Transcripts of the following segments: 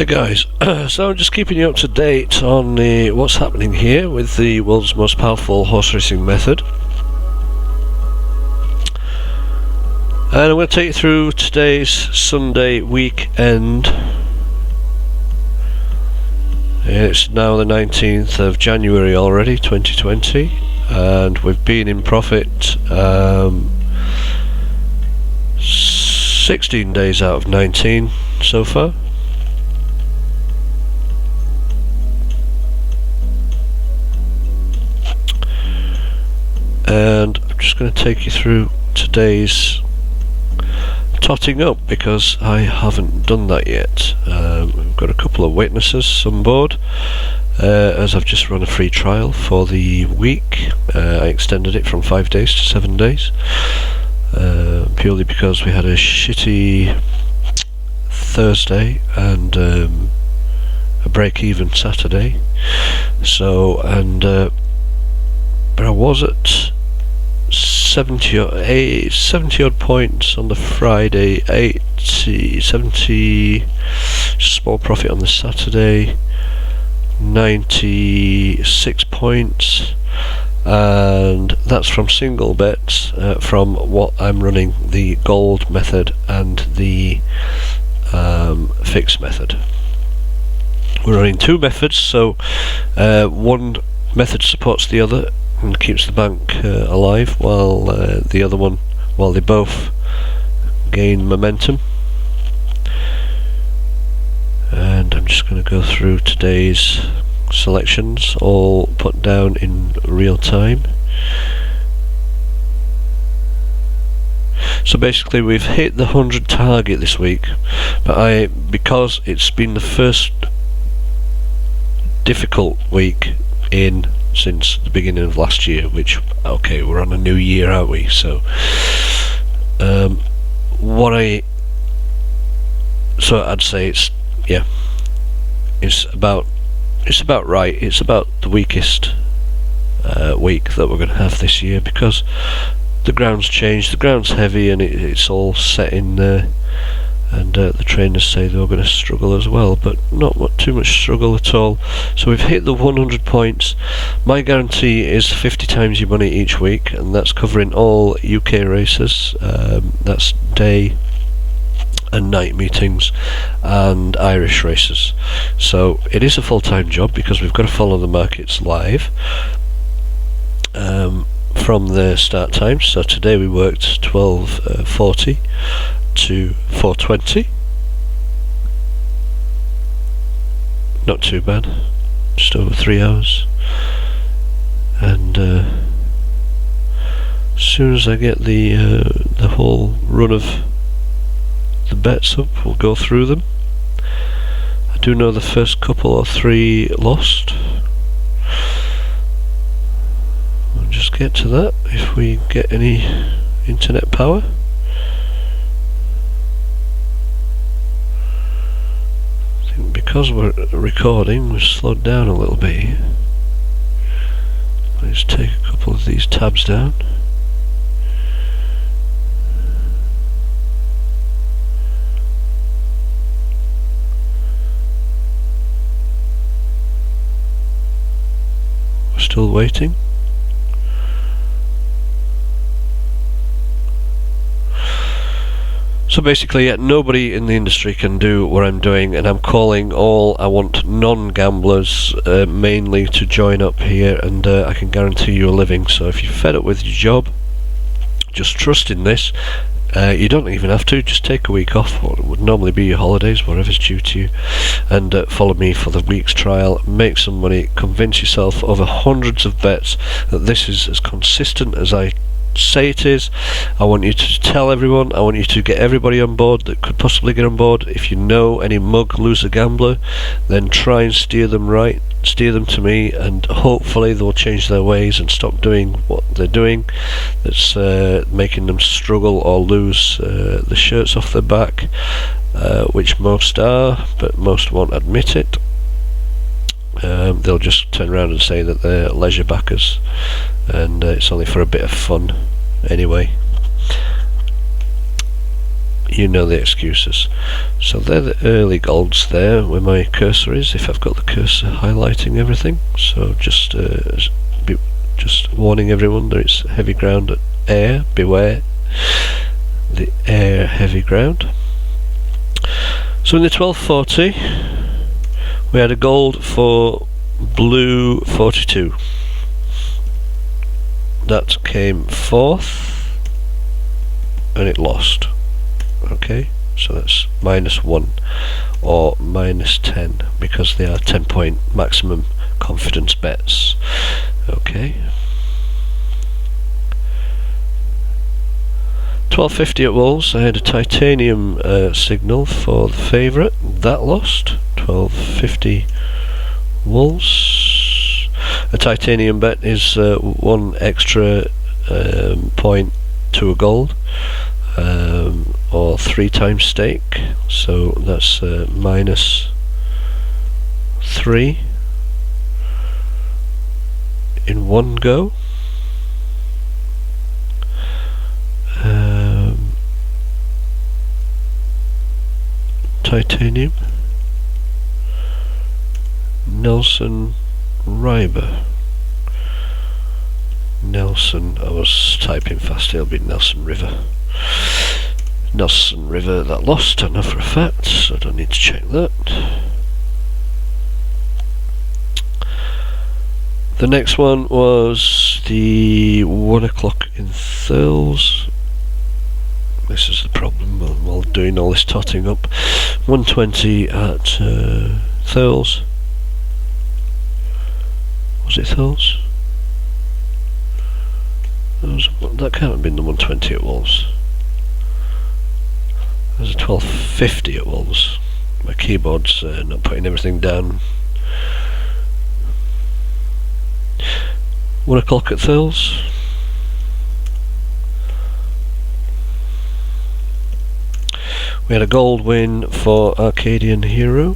Hi guys, so I'm just keeping you up to date on what's happening here with the world's most powerful horse racing method. And I'm going to take you through today's Sunday weekend. It's now the 19th of January already, 2020, and we've been in profit 16 days out of 19 so far. And I'm just going to take you through today's totting up because I haven't done that yet. We've got a couple of witnesses on board as I've just run a free trial for the week. I extended it from 5 days to 7 days purely because we had a shitty Thursday and a break-even Saturday. So, but I was at 70 odd points on the Friday, 70 small profit on the Saturday, 96 points, and that's from single bets from what I'm running, the gold method and the fixed method. We're running two methods, so one method supports the other and keeps the bank alive, while the other one, while they both gain momentum. And I'm just going to go through today's selections, all put down in real time. So basically we've hit the 100 target this week, but because it's been the first difficult week since the beginning of last year, which, okay, we're on a new year, aren't we? So I'd say it's about right. It's about the weakest week that we're going to have this year, because the ground's changed, the ground's heavy, and it's all set in there. And the trainers say they're going to struggle as well, but not too much struggle at all. So we've hit the 100 points. My guarantee is 50 times your money each week, and that's covering all UK races. That's day and night meetings and Irish races. So it is a full-time job because we've got to follow the markets live from the start times. So today we worked 12:40 to 4:20. Not too bad, just over 3 hours. And as soon as I get the whole run of the bets up, we'll go through them. I do know the first couple or three lost. We'll just get to that if we get any internet power. Because we're recording, we've slowed down a little bit here. Let's take a couple of these tabs down. We're still waiting. So basically, nobody in the industry can do what I'm doing, and I'm calling all. I want non-gamblers mainly to join up here, and I can guarantee you a living. So if you're fed up with your job, just trust in this. You don't even have to, just take a week off, what would normally be your holidays, whatever's due to you, and follow me for the week's trial, make some money, convince yourself over hundreds of bets that this is as consistent as I say it is. I want you to tell everyone, I want you to get everybody on board that could possibly get on board. If you know any mug loser gambler, then try and steer them right, steer them to me, and hopefully they'll change their ways and stop doing what they're doing that's making them struggle or lose the shirts off their back, which most are, but most won't admit it. They'll just turn around and say that they're leisure backers, and it's only for a bit of fun anyway. you know the excuses. So they're the early golds there where my cursor is, if I've got the cursor highlighting everything. So just warning everyone, there is heavy ground at Ayr, beware the Ayr heavy ground. So in the 1240 we had a gold for blue 42. That came fourth and it lost. Okay, so that's -1 or -10 because they are 10-point maximum confidence bets. Okay. 1250 at Wolves, I had a titanium signal for the favourite. That lost. 1250 Wolves. A titanium bet is 1 extra point to a gold, or 3 times stake. So that's -3 in one go. Titanium. Nelson Ryber. Nelson, I was typing fast, it'll be Nelson River. Nelson River, that lost, I know for a fact, so I don't need to check that. The next one was the 1 o'clock in Thurles. This is the problem while doing all this totting up. 120 at Thurles. Was it Thurles? That can't have been the 120 at Wolves. There's a 1250 at Wolves. My keyboard's not putting everything down. 1 o'clock at Thurles. We had a gold win for Arcadian Hero.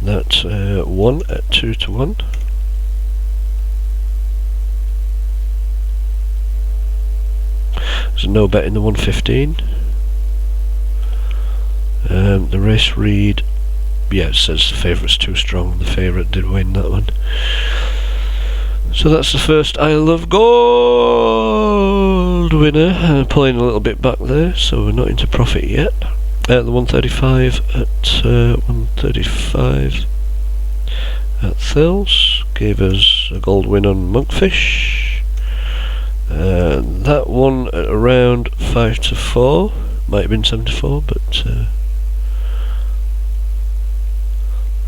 That won at 2-1. There's no bet in the 115. The race read, yeah, it says the favourite's too strong. The favourite did win that one. So that's the first Isle of Gold winner. Pulling a little bit back there, so we're not into profit yet. The 135 at 135 at Thurles gave us a gold win on Monkfish. That one at around 5-4, might have been 7-4, but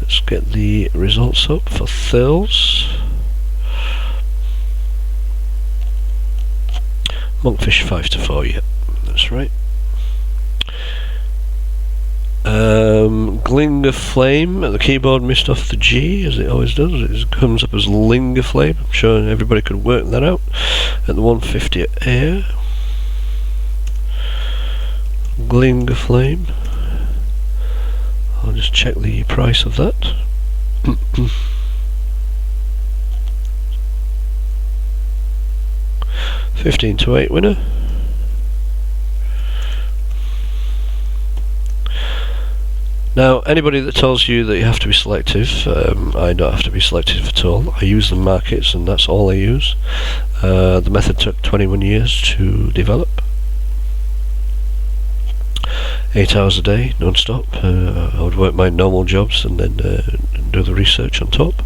let's get the results up for Thurles. Monkfish 5-4, yep, that's right. Glinger Flame at the keyboard missed off the G as it always does. It comes up as Linger Flame. I'm sure everybody could work that out. At the 150 at Ayr. Glinger Flame. I'll just check the price of that. $15-8 winner. Now, anybody that tells you that you have to be selective, I don't have to be selective at all. I use the markets and that's all I use. The method took 21 years to develop. 8 hours a day, non-stop. I would work my normal jobs and then do the research on top.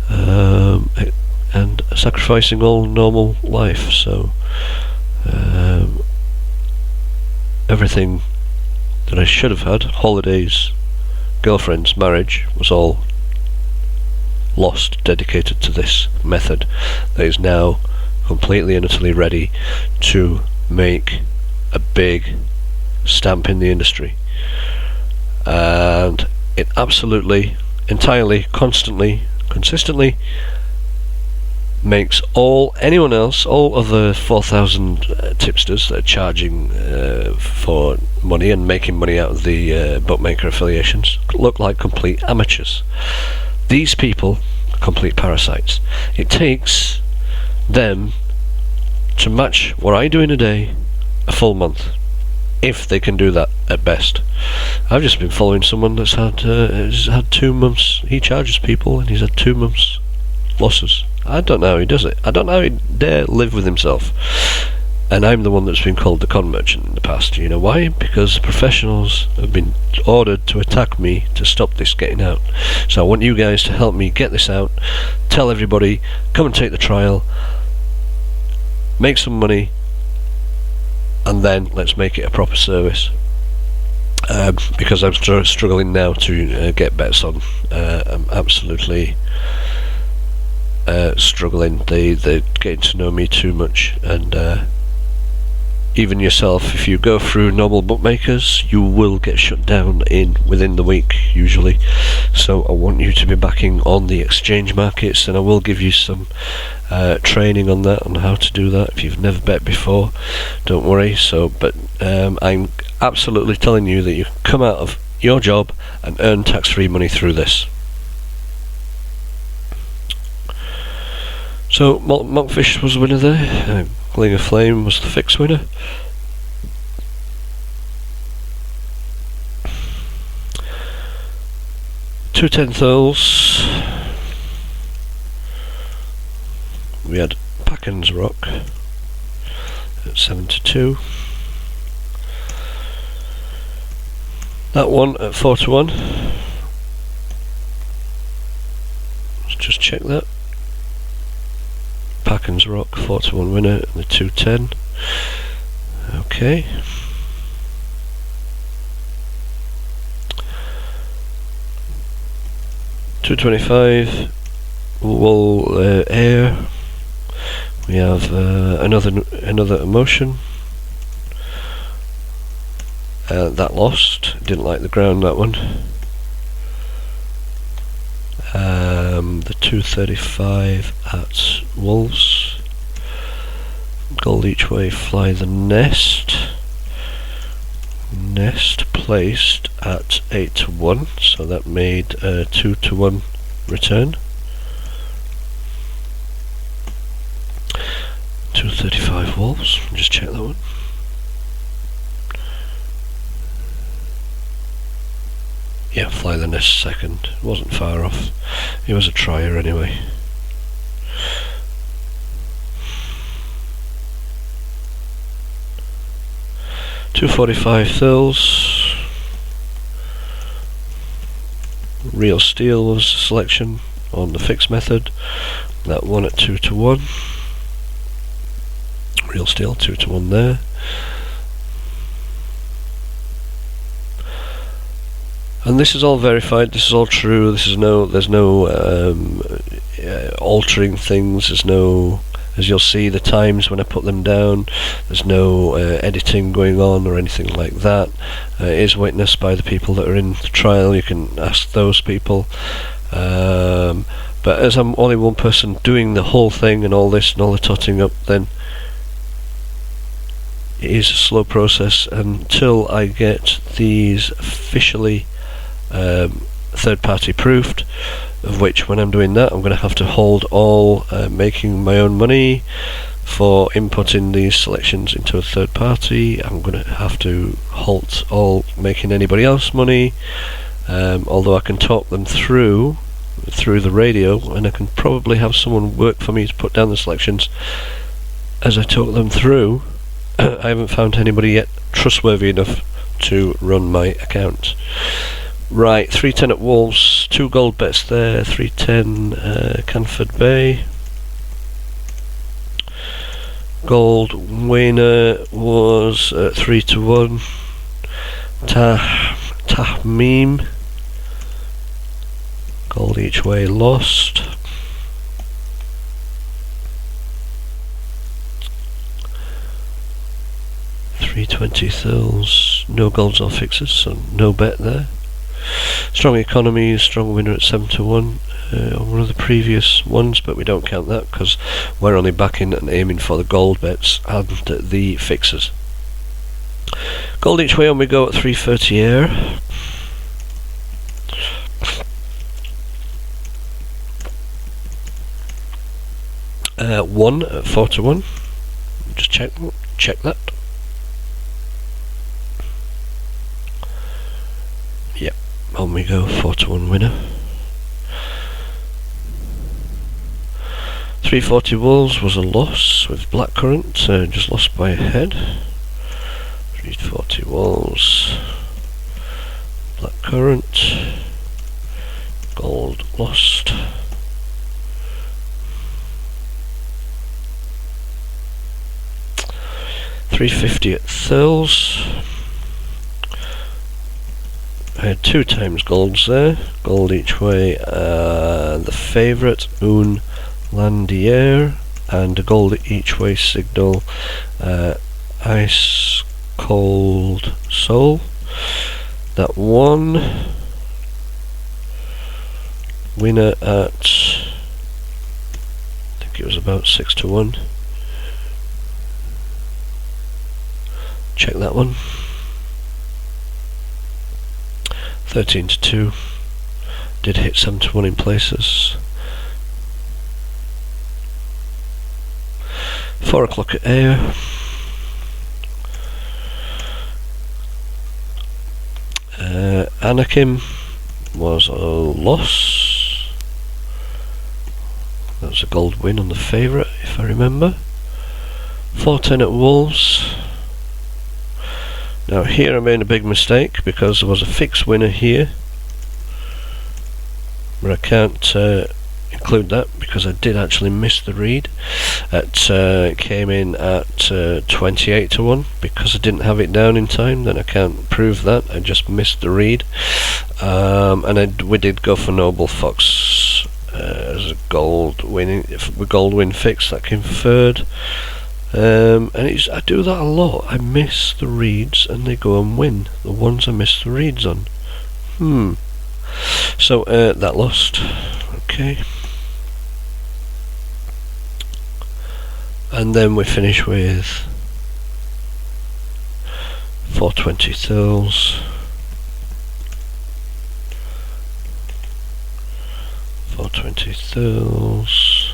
And sacrificing all normal life, so everything that I should have had, holidays, girlfriends, marriage, was all lost, dedicated to this method that is now completely and utterly ready to make a big stamp in the industry. And it absolutely, entirely, constantly, consistently makes anyone else, all other 4,000 tipsters that are charging for money and making money out of the bookmaker affiliations look like complete amateurs. These people are complete parasites. It takes them to match what I do in a day, a full month, if they can do that at best. I've just been following someone that's had 2 months. He charges people, and he's had 2 months losses. I don't know how he does it. I don't know how he dare live with himself. And I'm the one that's been called the con merchant in the past. You know why? Because professionals have been ordered to attack me to stop this getting out. So I want you guys to help me get this out. Tell everybody, come and take the trial, make some money, and then let's make it a proper service. Because I'm struggling now to get bets on. I'm absolutely struggling. They're getting to know me too much, and even yourself, if you go through normal bookmakers, you will get shut down within the week usually. So I want you to be backing on the exchange markets, and I will give you some training on that, on how to do that. If you've never bet before, don't worry. But I'm absolutely telling you that you can come out of your job and earn tax-free money through this. So Monkfish was the winner there. Gling of Flame was the fixed winner. Two 10 thirls. We had Packens Rock at 7-2. That one at 4-1. Let's just check that. Packens Rock 4-1 winner, the 210. Okay. $2.25. Wool Air. We have another emotion. That lost. Didn't like the ground, that one. The 235 at Wolves. Gold each way, Fly the Nest. Nest placed at 8-1, so that made a 2-1 return. 235 Wolves. Just check that one. Yeah, Fly the Nest second. Wasn't far off. He was a trier anyway. $2.45 thills. Real Steel was the selection on the fixed method. That one at 2-1. Real Steel 2-1 there. And this is all verified. This is all true. There's no altering things. There's no, as you'll see, the times when I put them down. There's no editing going on or anything like that. It is witnessed by the people that are in the trial. You can ask those people. But as I'm only one person doing the whole thing and all this and all the totting up, then it is a slow process until I get these officially third-party proofed, of which when I'm doing that I'm going to have to hold all making my own money for inputting these selections into a third party. I'm going to have to halt all making anybody else money, although I can talk them through the radio, and I can probably have someone work for me to put down the selections as I talk them through. I haven't found anybody yet trustworthy enough to run my account. Right, 310 at Wolves, 2 gold bets there, 310 Canford Bay. Gold winner was 3-1. Tahmim. Gold each way lost. $3.20 thills, no golds or fixes, so no bet there. Strong Economy, strong winner at 7-1 on one of the previous ones, but we don't count that because we're only backing and aiming for the gold bets and the fixes. Gold each way on we go at 3.30 air. One at 4-1. Just check that. On we go, 4-1 winner. 340 Wolves was a loss with Blackcurrant, just lost by a head. 340 Wolves, Blackcurrant, gold lost. $3.50 at Thurles. I had 2 times golds there, gold each way, the favourite Un Landier, and a gold each way signal, Ice Cold Soul. That one winner at, I think it was about 6-1. Check that one. 13-2. Did hit 7-1 in places. 4 o'clock at Ayr. Anakim was a loss. That was a gold win on the favourite, if I remember. 4-10 at Wolves. Now here I made a big mistake because there was a fixed winner here, but I can't include that because I did actually miss the read. It came in at 28-1 because I didn't have it down in time. Then I can't prove that. I just missed the read, and we did go for Noble Fox as a gold win fix. That came third. And I do that a lot. I miss the reads and they go and win the ones I miss the reads on. So that lost. Okay. And then we finish with 420 Thurles. 420 Thurles.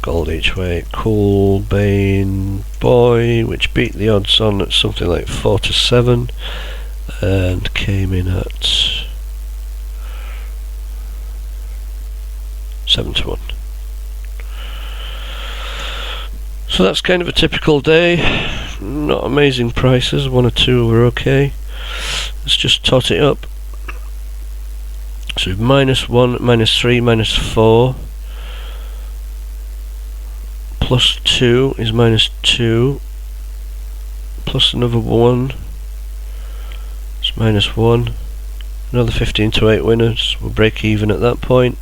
Gold each way, Cool Bane Boy, which beat the odds on at something like 4-7 and came in at 7-1. So that's kind of a typical day. Not amazing prices, 1 or 2 were okay. Let's just tot it up. So we've -1, -3, -4. +2 is -2, plus another 1, it's -1, another 15-8 winners, we'll break even at that point.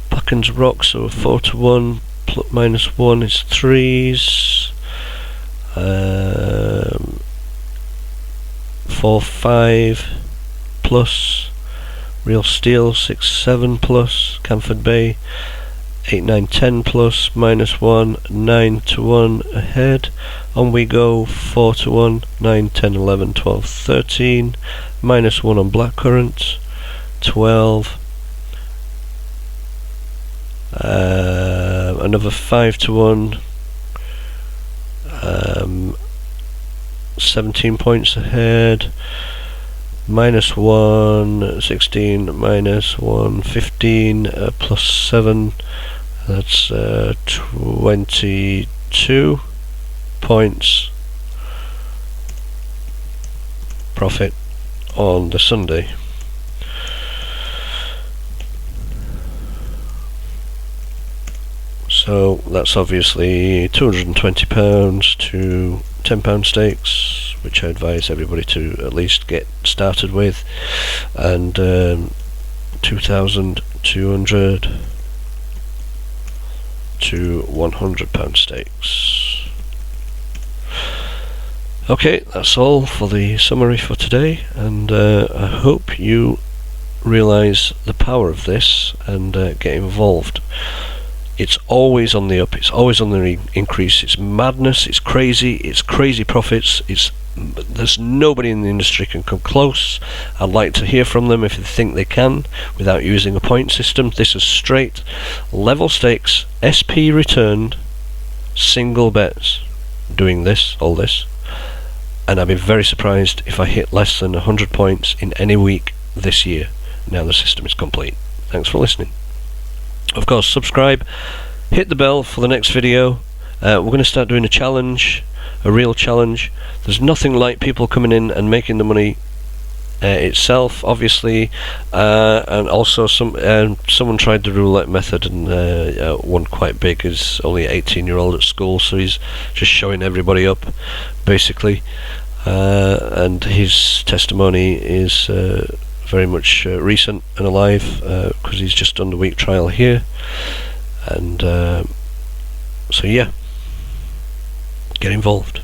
Buchan's Rock, so 4-1, -1 is 3s, 4-5 plus, Real Steel 6-7 plus, Camford Bay 8-9-10 plus, -1, 9-1 ahead. On we go, 4-1, 9, 10, 11, 12, 13, -1 on Blackcurrant, 12, another 5-1, 17 points ahead. -1, 16, -1, 15, +7, that's 22 points profit on the Sunday. So that's obviously £220 to £10 stakes, which I advise everybody to at least get started with, and 2,200 to £100 stakes. Okay, that's all for the summary for today, and I hope you realise the power of this and get involved. It's always on the up, it's always on the increase, it's madness, it's crazy profits, there's nobody in the industry can come close. I'd like to hear from them if they think they can without using a point system. This is straight level stakes, SP returned, single bets, doing this, all this, and I'd be very surprised if I hit less than 100 points in any week this year. Now the system is complete. Thanks for listening. Of course, subscribe, hit the bell for the next video. We're going to start doing a challenge, a real challenge. There's nothing like people coming in and making the money itself, obviously, and also someone tried the roulette method and won quite big. Is only an 18-year-old at school, so he's just showing everybody up, basically, and his testimony is very much recent and alive, because he's just done the week trial here, and so yeah, get involved.